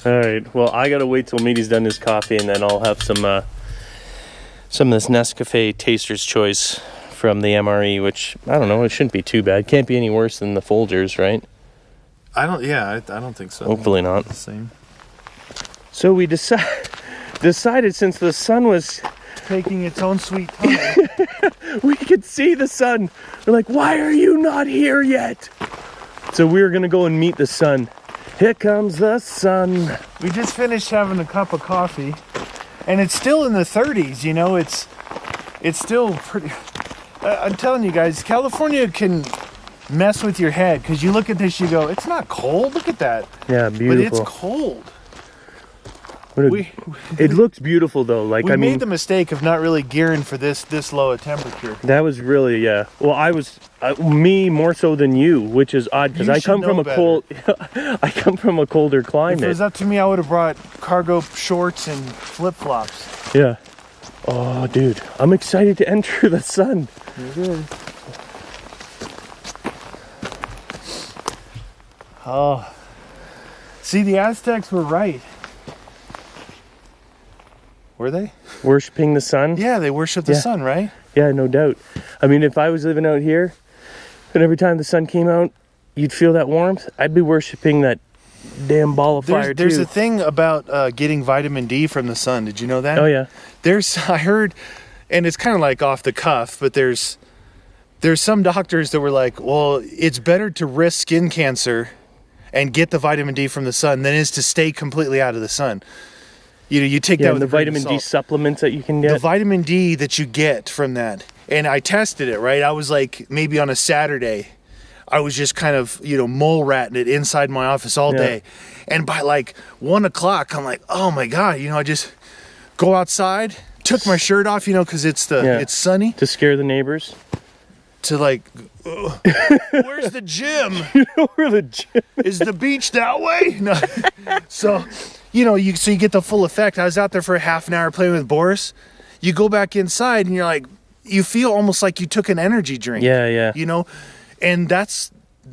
All right. Well, I gotta wait till Meaty's done his coffee, and then I'll have some of this Nescafe Taster's Choice from the MRE, which I don't know. It shouldn't be too bad. Can't be any worse than the Folgers, right? I don't think so. Hopefully not. The same. So we decided since the sun was taking its own sweet time. We could see the sun. We're like, why are you not here yet? So we were gonna go and meet the sun. Here comes the sun. We just finished having a cup of coffee, and it's still in the 30s. You know, it's still pretty. I'm telling you guys, California can mess with your head because you look at this, you go, it's not cold. Look at that. Yeah, beautiful. But it's cold. It looks beautiful though. Like we I mean, made the mistake of not really gearing for this low a temperature. that was really Well, I was me more so than you, which is odd because You I should come from know a better. cold. I come from a colder If it climate. was up to me, I would have brought cargo shorts and flip flops. Yeah. Oh, dude, I'm excited to enter the sun. Oh, see, the Aztecs were right. Were they? Worshipping the sun. Yeah, they worship the Yeah. sun, right? Yeah, no doubt. I mean, if I was living out here, and every time the sun came out, you'd feel that warmth, I'd be worshiping that damn ball of fire There's too. a thing about getting vitamin D from the sun. Did you know that? Oh yeah. I heard, and it's kind of like off the cuff, but there's some doctors that were like, well, it's better to risk skin cancer and get the vitamin D from the sun than it is to stay completely out of the sun. You take Yeah, that and with the a grain of vitamin D salt. supplements that you can The get. vitamin D that you get from that. And I tested it, right? I was like, maybe on a Saturday, I was just kind of, mole ratting it inside my office all Yeah. day. And by like 1 o'clock, I'm like, oh my God, I just go outside, took my shirt off, because it's sunny, To scare the neighbors. to like, where's the gym? Where the gym- Is the beach that way? No. So, you get the full effect. I was out there for a half an hour playing with Boris. You go back inside and you're like, you feel almost like you took an energy drink. Yeah. And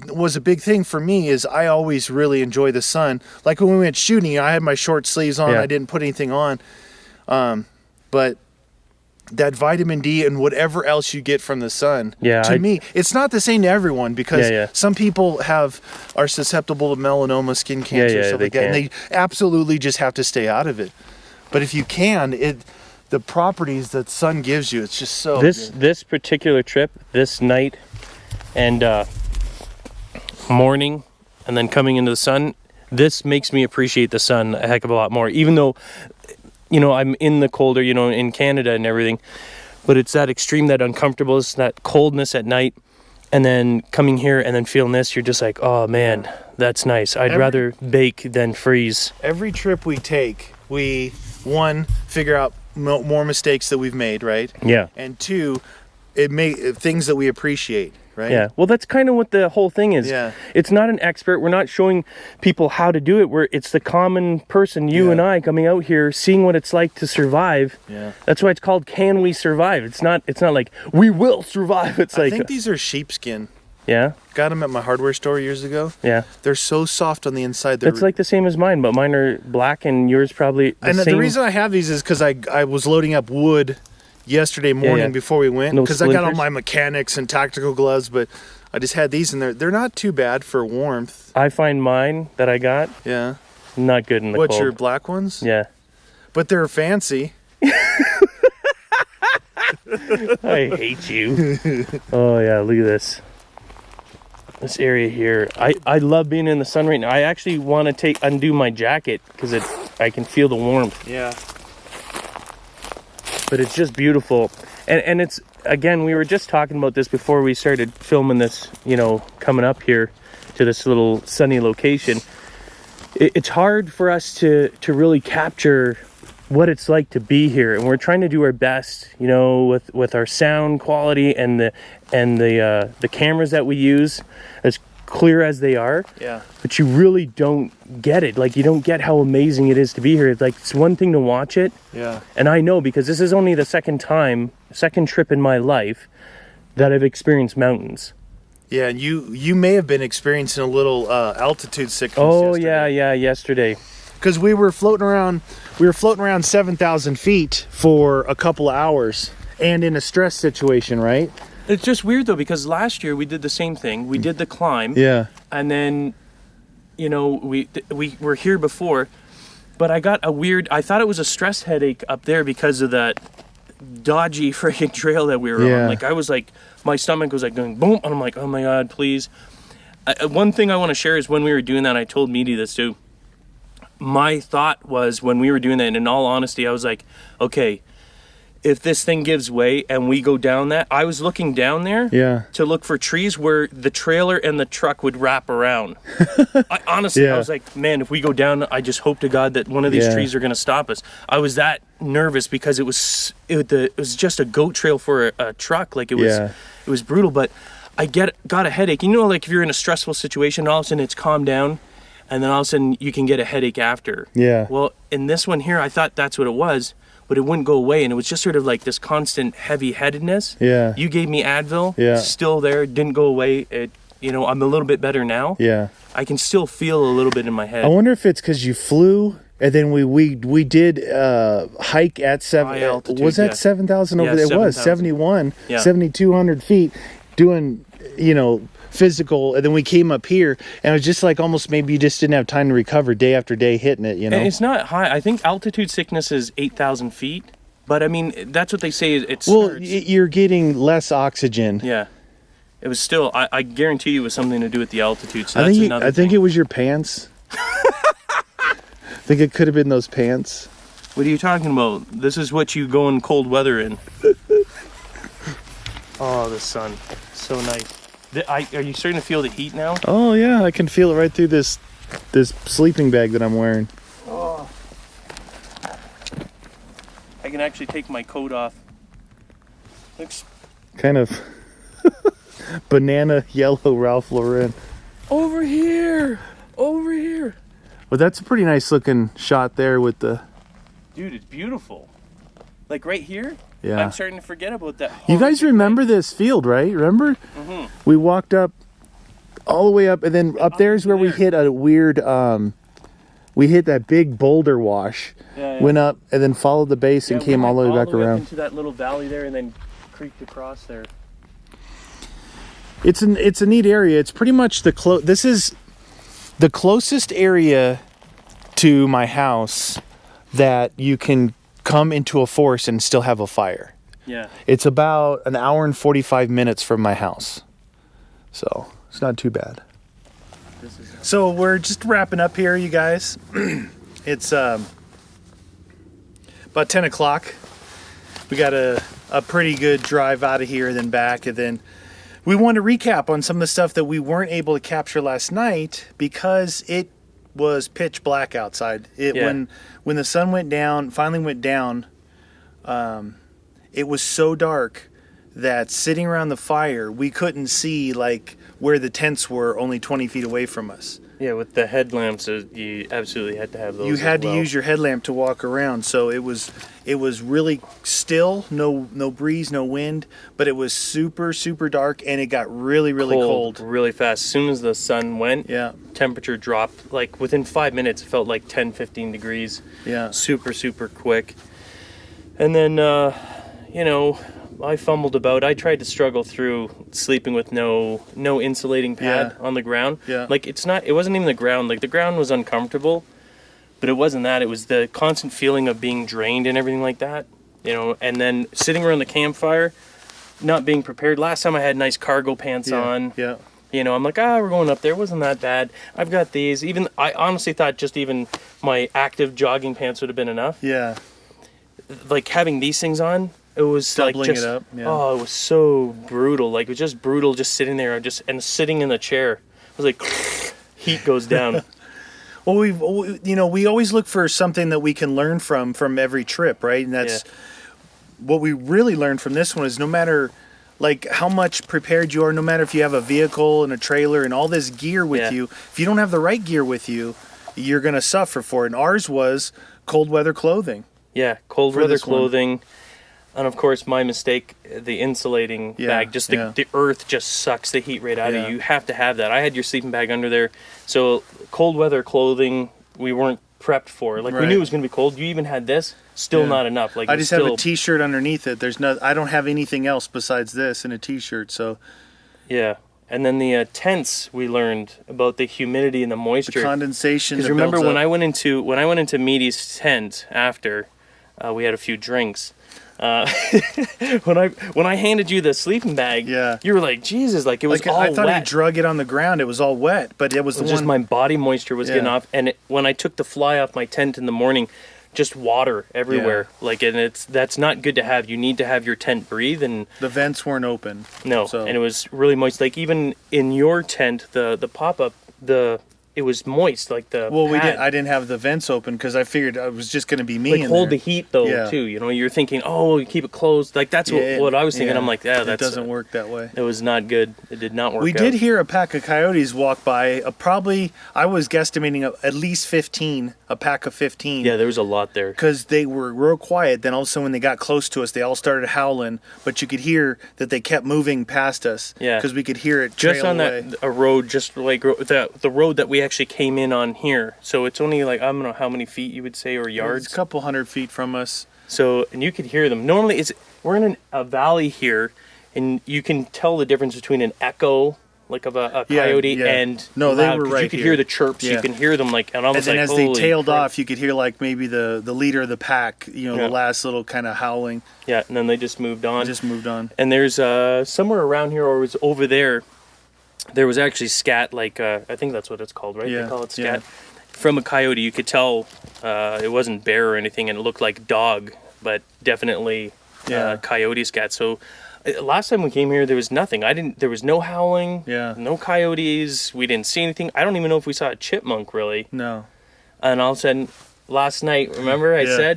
was a big thing for me is I always really enjoy the sun. Like when we went shooting, I had my short sleeves on. Yeah. I didn't put anything on. But that vitamin D and whatever else you get from the sun, to me, it's not the same to everyone because some people are susceptible to melanoma, skin cancer, stuff like that, and they absolutely just have to stay out of it. But if you can, the properties that sun gives you, it's just so good. This particular trip, this night and morning, and then coming into the sun, this makes me appreciate the sun a heck of a lot more. Even though, I'm in the colder, in Canada and everything, but it's that extreme, that uncomfortableness, that coldness at night, and then coming here and then feeling this, you're just like, oh man, that's nice. I'd rather bake than freeze. Every trip we take, we figure out more mistakes that we've made, right? Yeah. And two, things that we appreciate, right? Yeah. Well, that's kind of what the whole thing is. Yeah. It's not an expert. We're not showing people how to do it. It's the common person, you and I, coming out here, seeing what it's like to survive. Yeah. That's why it's called Can We Survive? It's not like we will survive. It's I like think these are sheepskin. Yeah. Got them at my hardware store years ago. Yeah. They're so soft on the inside. It's like the same as mine, but mine are black and yours probably the same. The reason I have these is because I was loading up wood yesterday morning before we went, because I got all my mechanics and tactical gloves, but I just had these, and they're not too bad for warmth. I find mine that I got not good in the cold. What's your black ones? Yeah. But they're fancy. I hate you. Oh yeah, look at this. This area here. I love being in the sun right now. I actually want to undo my jacket because I can feel the warmth. Yeah. But it's just beautiful. And it's, again, we were just talking about this before we started filming this, coming up here to this little sunny location. It's hard for us to really capture what it's like to be here, and we're trying to do our best, with our sound quality and the cameras that we use, as clear as they are. Yeah. But you really don't get it. Like, you don't get how amazing it is to be here. It's like, it's one thing to watch it. Yeah. And I know, because this is only the second trip in my life that I've experienced mountains. Yeah, and you may have been experiencing a little altitude sickness. Oh yesterday. Yesterday. Because we were floating around 7,000 feet for a couple of hours, and in a stress situation, right? It's just weird though, because last year we did the same thing. We did the climb. Yeah. And then, we were here before, but I got I thought it was a stress headache up there because of that dodgy freaking trail that we were Yeah. on. Like, I was like, my stomach was like going boom, and I'm like, oh my God, please. One thing I want to share is when we were doing that, I told Meaty this too. My thought was when we were doing that, and in all honesty, I was like, okay, if this thing gives way and we go down that, I was looking down there Yeah. to look for trees where the trailer and the truck would wrap around. Honestly, Yeah. I was like, man, if we go down, I just hope to God that one of these Yeah. trees are going to stop us. I was that nervous because it was just a goat trail for a truck. Like, it was brutal, but I got a headache. You know, like if you're in a stressful situation, all of a sudden it's calmed down, and then all of a sudden you can get a headache after. Yeah. Well, in this one here, I thought that's what it was, but it wouldn't go away, and it was just sort of like this constant heavy-headedness. Yeah. You gave me Advil. Yeah. Still there, didn't go away. I'm a little bit better now. Yeah. I can still feel a little bit in my head. I wonder if it's because you flew and then we did hike at High altitude, was that yeah. 7,000 over Yeah, there? It was 7,000. 71, Yeah. 7,200 feet doing, physical, and then we came up here and it was just like almost maybe you just didn't have time to recover day after day hitting it, And it's not high. I think altitude sickness is 8,000 feet, but I mean, that's what they say. It starts. You're getting less oxygen. Yeah. It was still, I guarantee you it was something to do with the altitude. So I that's think another I think thing. it was your pants. I think it could have been those pants. What are you talking about? This is what you go in cold weather in. Oh, the sun. So nice. Are you starting to feel the heat now? Oh yeah, I can feel it right through this sleeping bag that I'm wearing. Oh. I can actually take my coat off. Looks Kind of banana yellow Ralph Lauren. over here. Over here. Well, that's a pretty nice looking shot there with the. Dude, it's beautiful. Like right here? Yeah. I'm starting to forget about that. You guys remember this field, right? Remember? Mm-hmm. We walked up all the way up, and then up there is where we there. hit a weird. We hit that big boulder wash. Yeah. Went up and then followed the base and came all the way back Up around. into that little valley there, and then creeked across there. It's a neat area. It's pretty much this is the closest area to my house that you can come into a forest and still have a fire. Yeah. It's about an hour and 45 minutes from my house. So it's not too bad. So we're just wrapping up here, you guys. It's about 10 o'clock. We got a pretty good drive out of here and then back, and then we want to recap on some of the stuff that we weren't able to capture last night because it was pitch black outside. When the sun finally went down, it was so dark that sitting around the fire, we couldn't see like where the tents were only 20 feet away from us. Yeah, with the headlamps, you absolutely had to have those. You had as well. to use your headlamp to walk around, so it was really still, no breeze, no wind, but it was super dark, and it got really cold. really fast. As soon as the sun went, Yeah, temperature dropped. Like within 5 minutes, it felt like 10-15 degrees. yeah. Super quick. And then I fumbled about. I tried to struggle through sleeping with no insulating pad on the ground. Yeah. Like it wasn't even the ground. Like the ground was uncomfortable, but it wasn't that. It was the constant feeling of being drained and everything like that. And then sitting around the campfire, not being prepared. Last time I had nice cargo pants on. Yeah. I'm like, we're going up there. It wasn't that bad. I've got these. Even I honestly thought just even my active jogging pants would have been enough. Yeah. Like having these things on, it was like Doubling just it up, yeah. oh, it was so brutal. Like it was just brutal, just sitting there, and sitting in the chair. It was like heat goes down. Well, we always look for something that we can learn from every trip, right? And that's what we really learned from this one is no matter like how much prepared you are, no matter if you have a vehicle and a trailer and all this gear with you, if you don't have the right gear with you, you're going to suffer for it. And ours was cold weather clothing. Yeah, cold For weather this one. clothing. And of course, my mistake, the insulating bag. Just the earth just sucks the heat right out of you. You have to have that. I had your sleeping bag under there. So cold weather clothing, we weren't prepped for. Like we knew it was going to be cold. You even had this. Still not enough. Like I just have a t-shirt underneath it. I don't have anything else besides this and a t-shirt. So yeah. And then the tents, we learned about the humidity and the moisture, the condensation. Because remember when I went into Meaty's tent after we had a few drinks, When I handed you the sleeping bag, Yeah. you were like, Jesus, like it was all I thought wet. you drug it on the ground. It was all wet, but it was the Just one. my body moisture was getting Yeah. off, and when I took the fly off my tent in the morning, just water everywhere. Like, and that's not good to have. You need to have your tent breathe, and The vents weren't open. no, So- and it was really moist. Like even in your tent, the pop up, it was moist. Like the Well, pad. I didn't have the vents open because I figured it was just going to be me. Like in hold there. the heat though Yeah. too. You know, you're thinking, oh, you keep it closed. Like that's what I was thinking. Yeah. I'm like, yeah, It that doesn't work that way. It was not good. It did not work. We out. did hear a pack of coyotes walk by. Probably, I was guesstimating at least 15. A pack of 15. Yeah, there was a lot there. Because they were real quiet. Then all of a sudden, when they got close to us, they all started howling. But you could hear that they kept moving past us. Yeah. Because we could hear it trail Just on away. a road, just like the road that we actually came in on here. So it's only like, I don't know how many feet you would say, or It's yards. a couple 100 feet from us. So, and you could hear them. Normally, we're in a valley here, and you can tell the difference between an echo, like of a Yeah, coyote, yeah. and No, they loud, were 'cause right you could here. hear the chirps. Yeah. You can hear them like, and I was And then like, as they holy tailed crap. off, you could hear like maybe the leader of the pack, Yeah. the last little kind of howling. Yeah, and then they just moved on. Just moved on. And there's somewhere around here, or it was over there, there was actually scat, like I think that's what it's called, right? Yeah, They call it yeah. scat. From a coyote, you could tell it wasn't bear or anything, and it looked like dog, but definitely Yeah. coyote scat. So last time we came here, there was nothing. There was no howling, Yeah. no coyotes. We didn't see anything. I don't even know if we saw a chipmunk really. No. And all of a sudden, last night, remember Yeah.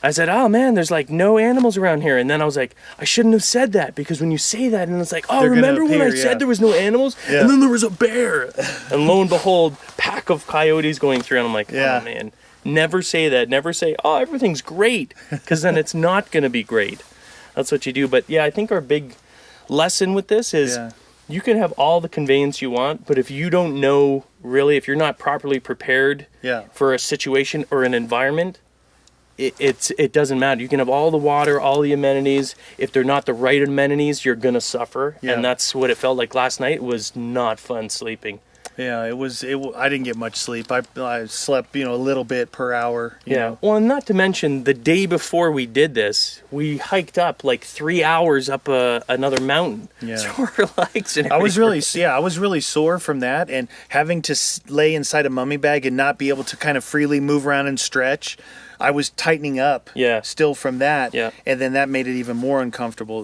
I said, oh man, there's like no animals around here. And then I was like, I shouldn't have said that, because when you say that, and it's like, oh, They're gonna remember when I appear, yeah. said there was no animals? Yeah. And then there was a bear. And lo and behold, pack of coyotes going through. And I'm like, Yeah. oh man, never say that. Never say, oh, everything's great, because then it's not going to be great. That's what you do. But yeah, I think our big lesson with this is Yeah. you can have all the conveyance you want, but if you don't know really, if you're not properly prepared Yeah. for a situation or an environment, it doesn't matter. You can have all the water, all the amenities. If they're not the right amenities, you're gonna suffer. Yeah. And that's what it felt like last night. It was not fun sleeping. Yeah, it was. I didn't get much sleep. I slept, a little bit per hour. You know. Well, and not to mention the day before we did this, we hiked up like 3 hours up another mountain. Yeah. So our legs and I was everything. I was really sore from that, and having to lay inside a mummy bag and not be able to kind of freely move around and stretch. I was tightening up. Yeah. Still from that. Yeah. And then that made it even more uncomfortable.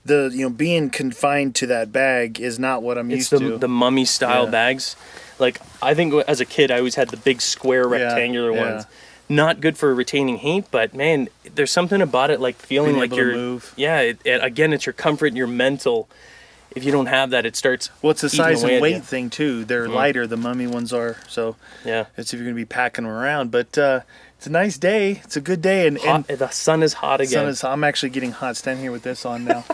The being confined to that bag is not what I'm It's used to. the mummy style Yeah. bags. Like, I think as a kid, I always had the big square rectangular yeah. ones. Not good for retaining heat, but man, there's something about it, like feeling Being like able to you're move. Yeah, again, it's your comfort and your mental. If you don't have that, it starts. Well, it's a eating size away and at you. weight thing too. They're lighter. The mummy ones are. So Yeah, it's if you're going to be packing them around. But it's a nice day. It's a good day, and the sun is hot again. I'm actually getting hot standing here with this on now.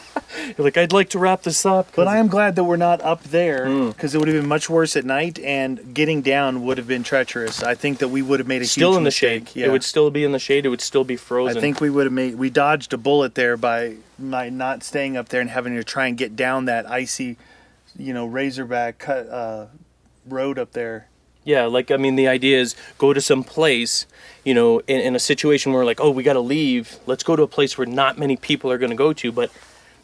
You're like, I'd like to wrap this up. But I am glad that we're not up there, Hmm. because it would have been much worse at night, and getting down would have been treacherous. I think that we would have made a Still huge in the mistake. shade. It would still be in the shade. It would still be frozen. I think we dodged a bullet there by not staying up there and having to try and get down that icy, razorback cut road up there. Yeah, the idea is go to some place, in a situation where like, oh, we got to leave. Let's go to a place where not many people are going to go to. But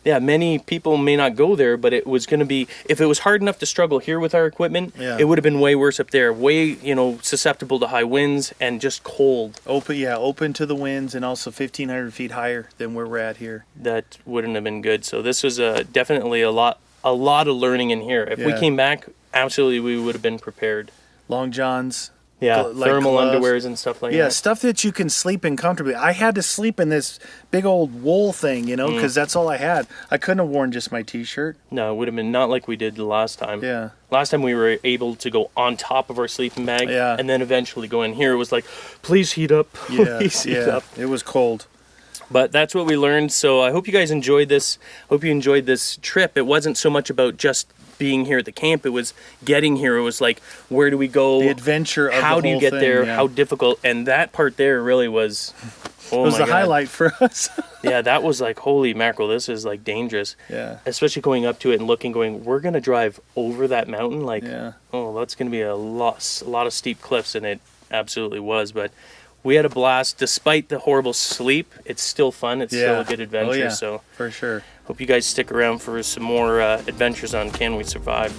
yeah, many people may not go there, but it was going to be, if it was hard enough to struggle here with our equipment, Yeah. it would have been way worse up there. Way, susceptible to high winds and just cold. Open to the winds, and also 1,500 feet higher than where we're at here. That wouldn't have been good. So this was definitely a lot of learning in here. If we Yeah. came back, absolutely we would have been prepared. Long johns. Yeah, Like thermal gloves. underwears and stuff like Yeah, that. stuff that you can sleep in comfortably. I had to sleep in this big old wool thing, because that's all I had. I couldn't have worn just my t-shirt. No, it would have been not like we did the last time. Yeah. Last time we were able to go on top of our sleeping bag, Yeah. and then eventually go in here. It was like, please heat up, please heat up. It was cold. But that's what we learned. So I hope you guys enjoyed this. Hope you enjoyed this trip. It wasn't so much about just being here at the camp. It was getting here. It was like, where do we go? The adventure of How the do you whole get thing, there? yeah. How difficult? And that part there really was. Oh It was my the God. highlight for us. Yeah, that was like, holy mackerel, this is like dangerous. Yeah. Especially going up to it and looking, going, we're going to drive over that mountain. Like, Yeah. oh, that's going to be a lot of steep cliffs. And it absolutely was. But we had a blast. Despite the horrible sleep, it's still fun. It's still a good adventure. Oh, yeah. So For sure. hope you guys stick around for some more adventures on Can We Survive.